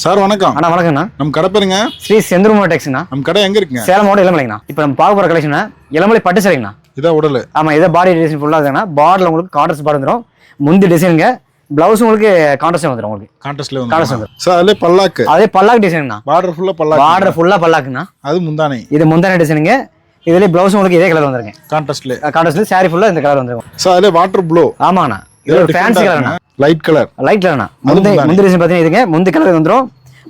Sir வணக்கம். அண்ணா வணக்கம்ண்ணா. நம்ம கடை பேருங்க ஸ்ரீ செந்தூர் மோட்டெக்ஸ்ண்ணா. நம்ம கடை எங்க இருக்குங்க? சேலம் மாவட்டம் இளமலைங்கண்ணா. இப்போ நம்ம பார்க்க போகிற கலெக்ஷன் இளமலை பட்டு சரிங்கண்ணா. இதான் உடல். ஆமாம், இதை பாடி டிசைன் ஃபுல்லாக இருக்குண்ணா. பார்டரில் உங்களுக்கு கான்ட்ராஸ்ட் பார்டர் வந்துடும். முந்தி டிசைனுங்க. பிளவுஸ் உங்களுக்கு கான்ட்ராஸ்ட் வந்துடும். உங்களுக்கு கான்ட்ராஸ்ட் வந்துடும் சார். அதே பல்லாக்கு, அதே பல்லாக்கு டிசைனுங்கண்ணா. பார்டர் ஃபுல்லாக பல்லாக்கு, பார்டர் ஃபுல்லாக பல்லாக்குண்ணா. அது முந்தானை. இது முந்தானை டிசைனுங்க. இதுலேயே பிளவுஸ் உங்களுக்கு இதே கலர் வந்துருங்க. கான்ட்ராஸ்ட்ல சாரி ஃபுல்லாக இந்த கலர் வந்துருக்கும் சார். அதே வாட்டர் ப்ளூ. ஆமாண்ணா. இது ஒரு ஃபேன்சி கலர்ண்ணா. லைட் கலர் கலர்ண்ணா. முந்தி டிசைன் பார்த்தீங்கன்னா இதுங்க முந்தி கலர் வந்துடும்.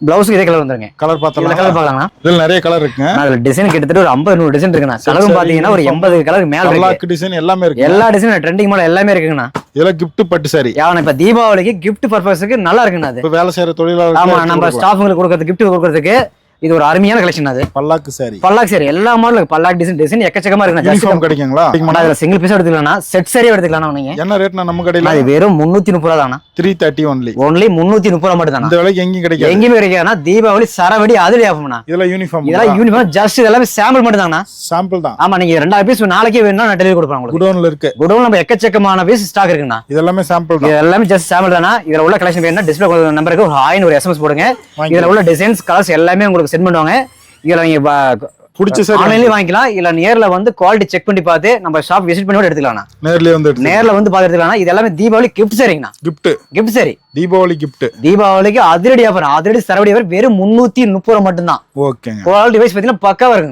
பிளவுஸ்க்கு இதே கலர் வந்துருங்க. கலர் பார்த்தலாம். கலர் பார்க்கலாம்ண்ணா. இதுல நிறைய கலர் இருக்குங்க. அதுல டிசைன் கிட்டத்தட்ட ஒரு 50-100 டிசைன் இருக்குண்ணா. கலரும் பாத்தீங்கன்னா ஒரு 80 கலருக்கு மேல இருக்கு. பல்லாக்கு டிசைன் எல்லாமே இருக்கு. எல்லா டிசைன் ட்ரெண்டிங் மாடல் எல்லாமே இருக்குங்கண்ணா. இதெல்லாம் கிஃப்ட் பட்டு சாரி. யாவன இப்ப தீபாவளிக்கு கிஃப்ட் பர்பஸ்க்கு நல்லா இருக்குண்ணா. அது இப்ப வேலை செய்யற தொழிலாளர்கள், ஆமா, நம்ம ஸ்டாஃப்ங்களுக்கு கொடுக்கறது கிஃப்ட் கொடுக்கறதுக்கு இது ஒரு அருமையான கலெக்ஷன். அது பல்லாக்கு சாரி. பல்லாக்கு சாரி எல்லா மாடலும் பல்லாக்கு டிசைன் எக்கச்சக்கமா இருக்குண்ணா. யூனிஃபார்ம் கிடைக்குங்களா? அதுல சிங்கிள் பீஸ் எடுத்துக்கலாம், செட் சாரியா எடுத்துக்கலாம். நீங்க என்ன ரேட்னா நம்ம கடையில? அது வெறும் 330 தானா. 330 ஒன்லி. 330 மட்டும் தானா. இந்த விலைக்கு எங்கேயும் கிடைக்காது. எங்கேயுமே கிடைக்காதுன்னா தீபாவளி சரவடி அதுல ஆகும்ண்ணா. இதெல்லாம் யூனிஃபார்ம். இதெல்லாம் யூனிஃபார்ம் ஜஸ்ட் இதெல்லாம் சாம்பிள் மட்டும் தானா. சாம்பிள் தான். ஆமா, நீங்க 2000 பீஸ் நாளைக்கே வேணும்னா நான் டெலிவரி கொடுப்பேன் உங்களுக்கு. குடோன்ல இருக்கு. குடோன்ல நம்ம எக்கச்சக்கமான பீஸ் ஸ்டாக் இருக்குண்ணா. இதெல்லாம் சாம்பிள் தான். இதெல்லாம் ஜஸ்ட் சாம்பிள் தானா. இதுல உள்ள கலெக்ஷன் வேணும்னா டிஸ்ப்ளே நம்பருக்கு ஒரு ஹாய்னு ஒரு SMS போடுங்க. இதுல உள்ள டிசைன்ஸ் கலர்ஸ் எல்லாமே உங்களுக்கு சென்ட் பண்ணுவாங்க. இதுல நீங்க பிடிச்ச சாரி ஆன்லைன்லயே வாங்கிக்கலாம். இல்ல நேர்ல வந்து குவாலிட்டி செக் பண்ணி பார்த்து நம்ம ஷாப் விசிட் பண்ணி கூட எடுத்துக்கலாம். நேர்ல வந்து பார்த்து எடுத்துக்கலாம். இது எல்லாமே தீபாவளி கிஃப்ட் சரிங்கண்ணா. கிஃப்ட் சரி. தீபாவளி கிஃப்ட். தீபாவளிக்கு அதிரடி ஆஃபர், அதிரடி சரவடி ஆஃபர் வெறும் 330 மட்டும் தான். ஓகேங்க. குவாலிட்டி வைஸ் பாத்தீங்கன்னா பக்காவா இருக்கு.